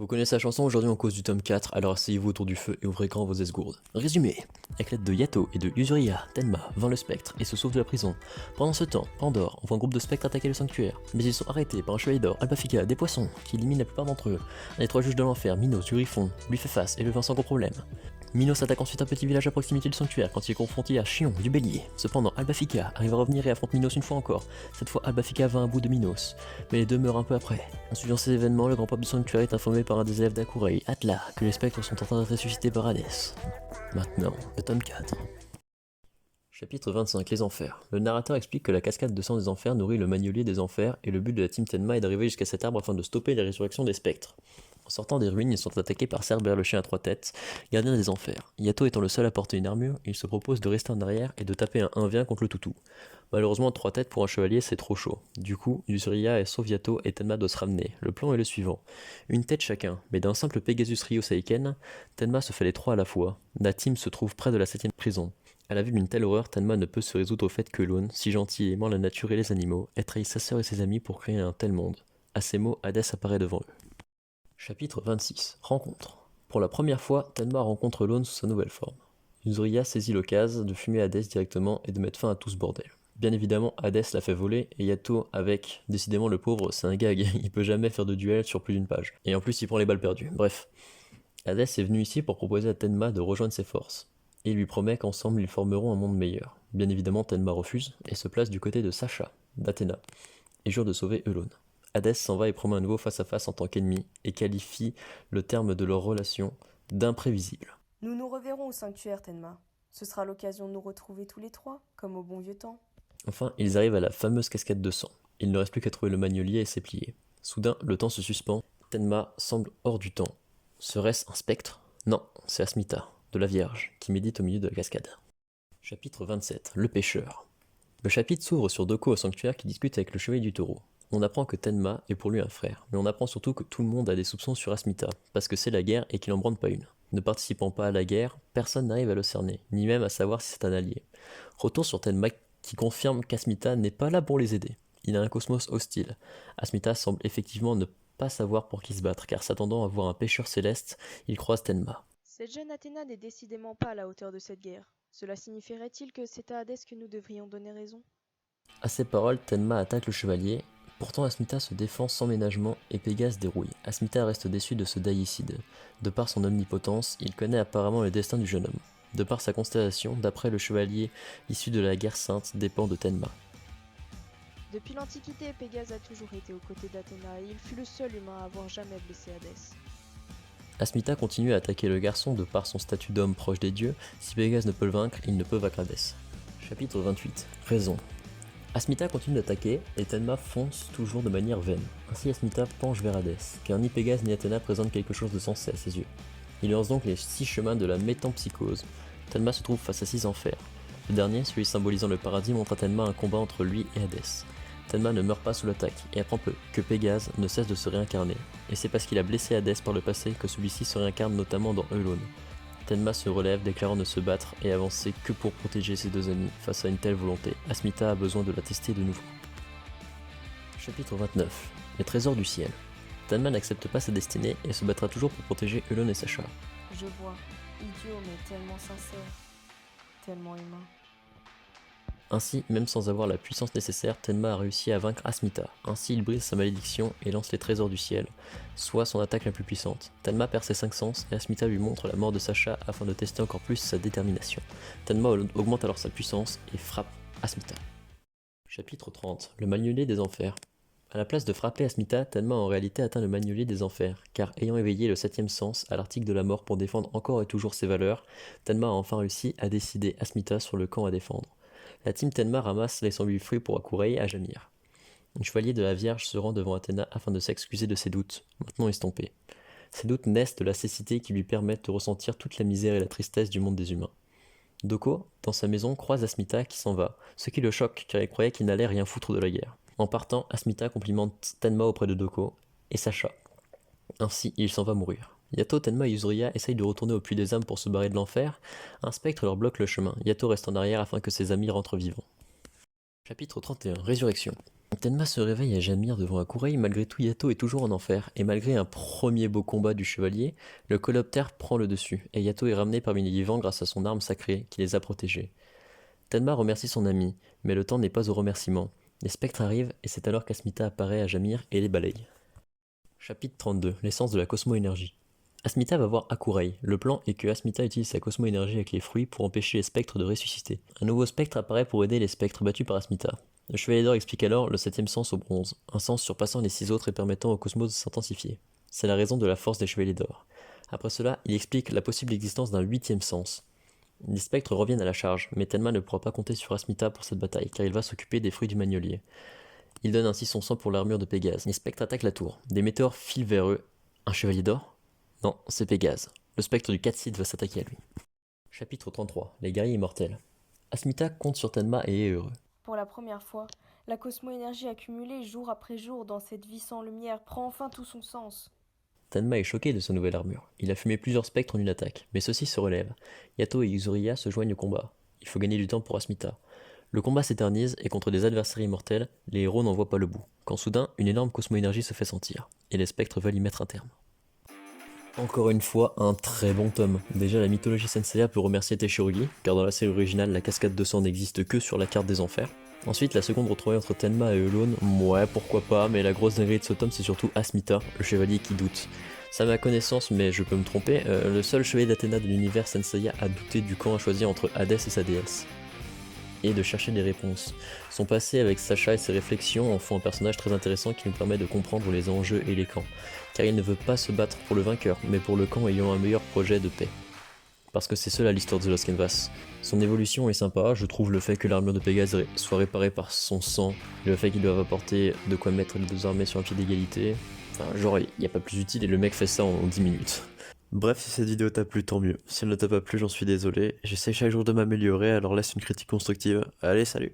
Vous connaissez la chanson, aujourd'hui on cause du tome 4, alors asseyez-vous autour du feu et ouvrez grand vos esgourdes. Résumé. Avec l'aide de Yato et de Yuzuriha, Tenma vainc le spectre et se sauve de la prison. Pendant ce temps, Pandore envoie un groupe de spectres attaquer le sanctuaire, mais ils sont arrêtés par un chevalier d'or, Albafika, des poissons, qui élimine la plupart d'entre eux. Un des trois juges de l'enfer, Minos du Griffon, lui fait face et le vainc sans gros problème. Minos attaque ensuite un petit village à proximité du sanctuaire quand il est confronté à Chion du Bélier. Cependant, Albafika arrive à revenir et affronte Minos une fois encore. Cette fois, Albafika va à bout de Minos, mais les deux meurent un peu après. En suivant ces événements, le grand pape du sanctuaire est informé par un des élèves d'Akurei, Atla, que les spectres sont en train d'être ressuscités par Hadès. Maintenant, le tome 4. Chapitre 25, les enfers. Le narrateur explique que la cascade de sang des enfers nourrit le magnolier des enfers et le but de la team Tenma est d'arriver jusqu'à cet arbre afin de stopper la résurrection des spectres. En sortant des ruines, ils sont attaqués par Cerbère le chien à trois têtes, gardien des enfers. Yato étant le seul à porter une armure, il se propose de rester en arrière et de taper un 1v1 contre le toutou. Malheureusement, trois têtes pour un chevalier, c'est trop chaud. Du coup, Yuzuriha sauve Yato et Tenma doit se ramener. Le plan est le suivant. Une tête chacun, mais d'un simple Pegasus Ryo Seiken, Tenma se fait les trois à la fois. La team se trouve près de la 7ème prison. À la vue d'une telle horreur, Tenma ne peut se résoudre au fait que l'Aune, si gentil et aimant la nature et les animaux, ait trahi sa sœur et ses amis pour créer un tel monde. À ces mots, Hadès apparaît devant eux. Chapitre 26. Rencontre. Pour la première fois, Tenma rencontre l'Aune sous sa nouvelle forme. Yuzuriha saisit l'occasion de fumer Hadès directement et de mettre fin à tout ce bordel. Bien évidemment, Hadès l'a fait voler et Yato avec. Décidément, le pauvre, c'est un gag, il peut jamais faire de duel sur plus d'une page. Et en plus, il prend les balles perdues. Bref. Hadès est venu ici pour proposer à Tenma de rejoindre ses forces. Et il lui promet qu'ensemble ils formeront un monde meilleur. Bien évidemment, Tenma refuse et se place du côté de Sacha, d'Athéna, et jure de sauver Eulone. Hadès s'en va et promet un nouveau face-à-face en tant qu'ennemi, et qualifie le terme de leur relation d'imprévisible. Nous nous reverrons au sanctuaire, Tenma. Ce sera l'occasion de nous retrouver tous les trois, comme au bon vieux temps. Enfin, ils arrivent à la fameuse cascade de sang. Il ne reste plus qu'à trouver le magnolier et ses pliés. Soudain, le temps se suspend. Tenma semble hors du temps. Serait-ce un spectre? Non, c'est Asmita, de la Vierge, qui médite au milieu de la cascade. Chapitre 27. Le pêcheur. Le chapitre s'ouvre sur Doko au sanctuaire qui discute avec le chevalier du taureau. On apprend que Tenma est pour lui un frère, mais on apprend surtout que tout le monde a des soupçons sur Asmita, parce que c'est la guerre et qu'il n'en brande pas une. Ne participant pas à la guerre, personne n'arrive à le cerner, ni même à savoir si c'est un allié. Retour sur Tenma qui confirme qu'Asmita n'est pas là pour les aider. Il a un cosmos hostile. Asmita semble effectivement ne pas savoir pour qui se battre, car s'attendant à voir un pêcheur céleste, il croise Tenma. Cette jeune Athéna n'est décidément pas à la hauteur de cette guerre. Cela signifierait-il que c'est à Hadès que nous devrions donner raison? À ces paroles, Tenma attaque le chevalier. Pourtant, Asmita se défend sans ménagement et Pégase dérouille. Asmita reste déçu de ce daïcide. De par son omnipotence, il connaît apparemment le destin du jeune homme. De par sa constellation, d'après le chevalier issu de la guerre sainte, dépend de Tenma. Depuis l'Antiquité, Pégase a toujours été aux côtés d'Athéna et il fut le seul humain à avoir jamais blessé Hadès. Asmita continue à attaquer le garçon de par son statut d'homme proche des dieux. Si Pégase ne peut le vaincre, il ne peut vaincre Hadès. Chapitre 28. Raison. Asmita continue d'attaquer et Tenma fonce toujours de manière vaine. Ainsi Asmita penche vers Hadès, car ni Pégase ni Athéna présentent quelque chose de sensé à ses yeux. Il lance donc les 6 chemins de la métampsychose. Tenma se trouve face à 6 enfers. Le dernier, celui symbolisant le paradis, montre à Tenma un combat entre lui et Hadès. Tenma ne meurt pas sous l'attaque et apprend peu que Pégase ne cesse de se réincarner. Et c'est parce qu'il a blessé Hadès par le passé que celui-ci se réincarne notamment dans Eulone. Tenma se relève, déclarant ne se battre et avancer que pour protéger ses deux amis. Face à une telle volonté, Asmita a besoin de la tester de nouveau. Chapitre 29. Les trésors du ciel. Tenma n'accepte pas sa destinée et se battra toujours pour protéger Eulone et Sacha. Je vois. Idiot mais tellement sincère. Tellement humain. Ainsi, même sans avoir la puissance nécessaire, Tenma a réussi à vaincre Asmita. Ainsi, il brise sa malédiction et lance les trésors du ciel, soit son attaque la plus puissante. Tenma perd ses 5 sens et Asmita lui montre la mort de Sacha afin de tester encore plus sa détermination. Tenma augmente alors sa puissance et frappe Asmita. Chapitre 30. Le magnolier des enfers. À la place de frapper Asmita, Tenma a en réalité atteint le magnolier des enfers, car ayant éveillé le 7ème sens à l'article de la mort pour défendre encore et toujours ses valeurs, Tenma a enfin réussi à décider Asmita sur le camp à défendre. La team Tenma ramasse les 108 fruits pour Akurei à Jamir. Un chevalier de la Vierge se rend devant Athéna afin de s'excuser de ses doutes, maintenant estompés. Ces doutes naissent de la cécité qui lui permettent de ressentir toute la misère et la tristesse du monde des humains. Doko, dans sa maison, croise Asmita qui s'en va, ce qui le choque car il croyait qu'il n'allait rien foutre de la guerre. En partant, Asmita complimente Tenma auprès de Doko et Sacha. Ainsi, il s'en va mourir. Yato, Tenma et Yuzuriha essayent de retourner au puits des âmes pour se barrer de l'enfer. Un spectre leur bloque le chemin. Yato reste en arrière afin que ses amis rentrent vivants. Chapitre 31. Résurrection. Tenma se réveille à Jamir devant Hakurei, malgré tout Yato est toujours en enfer, et malgré un premier beau combat du chevalier, le coloptère prend le dessus, et Yato est ramené parmi les vivants grâce à son arme sacrée qui les a protégés. Tenma remercie son ami, mais le temps n'est pas au remerciement. Les spectres arrivent, et c'est alors qu'Asmita apparaît à Jamir et les balaye. Chapitre 32, l'essence de la cosmo-énergie. Asmita va voir Hakurei. Le plan est que Asmita utilise sa cosmo-énergie avec les fruits pour empêcher les spectres de ressusciter. Un nouveau spectre apparaît pour aider les spectres battus par Asmita. Le Chevalier d'Or explique alors le 7ème sens au bronze, un sens surpassant les 6 autres et permettant au cosmos de s'intensifier. C'est la raison de la force des Chevaliers d'Or. Après cela, il explique la possible existence d'un 8ème sens. Les spectres reviennent à la charge, mais Tenma ne pourra pas compter sur Asmita pour cette bataille, car il va s'occuper des fruits du magnolier. Il donne ainsi son sang pour l'armure de Pégase. Les spectres attaquent la tour. Des météores filent vers eux. Un Chevalier d'Or ? Non, c'est Pégase. Le spectre du Katsid va s'attaquer à lui. Chapitre 33, les guerriers immortels. Asmita compte sur Tenma et est heureux. Pour la première fois, la cosmo-énergie accumulée jour après jour dans cette vie sans lumière prend enfin tout son sens. Tenma est choqué de sa nouvelle armure. Il a fumé plusieurs spectres en une attaque, mais ceux-ci se relèvent. Yato et Yuzuriya se joignent au combat. Il faut gagner du temps pour Asmita. Le combat s'éternise et contre des adversaires immortels, les héros n'en voient pas le bout. Quand soudain, une énorme cosmo-énergie se fait sentir, et les spectres veulent y mettre un terme. Encore une fois, un très bon tome. Déjà, la mythologie Senseiya peut remercier Teixerugi, car dans la série originale, la cascade de sang n'existe que sur la carte des enfers. Ensuite, la seconde retrouvée entre Tenma et Eulone, ouais, pourquoi pas, mais la grosse dinguerie de ce tome, c'est surtout Asmita, le chevalier qui doute. Ça, à ma connaissance, mais je peux me tromper, le seul chevalier d'Athéna de l'univers Senseiya a douté du camp à choisir entre Hadès et sa déesse. Et de chercher des réponses. Son passé avec Sacha et ses réflexions en font un personnage très intéressant qui nous permet de comprendre les enjeux et les camps, car il ne veut pas se battre pour le vainqueur, mais pour le camp ayant un meilleur projet de paix. Parce que c'est cela l'histoire de The Lost Canvas. Son évolution est sympa, je trouve le fait que l'armure de Pégase soit réparée par son sang, et le fait qu'ils doivent apporter de quoi mettre les deux armées sur un pied d'égalité, enfin genre il n'y a pas plus utile et le mec fait ça en 10 minutes. Bref, si cette vidéo t'a plu, tant mieux. Si elle ne t'a pas plu, j'en suis désolé. J'essaie chaque jour de m'améliorer, alors laisse une critique constructive. Allez, salut!